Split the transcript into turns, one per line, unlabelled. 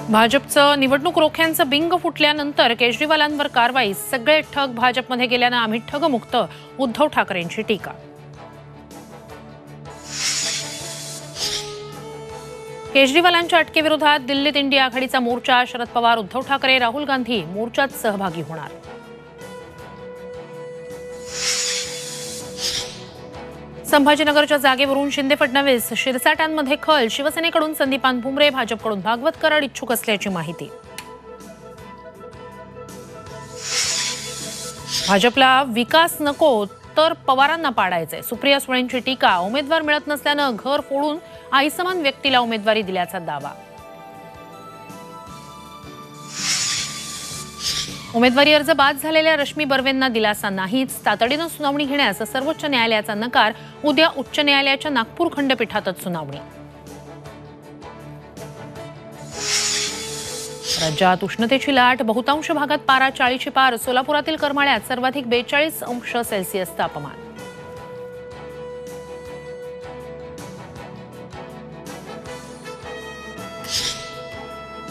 भाजपचं निवडणूक रोख्यांचं बिंग फुटल्यानंतर केजरीवालांवर कारवाई। सगळे ठग भाजपमध्ये गेल्यानं आम्ही ठगमुक्त, उद्धव ठाकरेंची टीका। केजरीवालांच्या अटकेविरोधात दिल्लीत इंडिया आघाडीचा मोर्चा। शरद पवार, उद्धव ठाकरे, राहुल गांधी मोर्चात सहभागी होणार। संभाजीनगरच्या जागेवरून शिंदे फडणवीस, शिरसाटांमध्ये खल। शिवसेनेकडून संदीपान भुमरे, भाजपकडून भागवत कराड इच्छुक असल्याची माहिती। भाजपला विकास नको तर पवारांना पाडायचंय, सुप्रिया सुळेंची टीका। उमेदवार मिळत नसल्यानं घर फोडून आईसमान व्यक्तीला उमेदवारी दिल्याचा दावा। उमेदवारी अर्ज बाद झालेल्या रश्मी बर्वेंना दिलासा नाहीच। तातडीनं सुनावणी घेण्यास सर्वोच्च न्यायालयाचा नकार। उद्या उच्च न्यायालयाच्या नागपूर खंडपीठातच सुनावणी। राज्यात उष्णतेची लाट, बहुतांश भागात पारा 40ची पार। सोलापुरातील करमाळ्यात सर्वाधिक 42 अंश सेल्सिअस तापमान।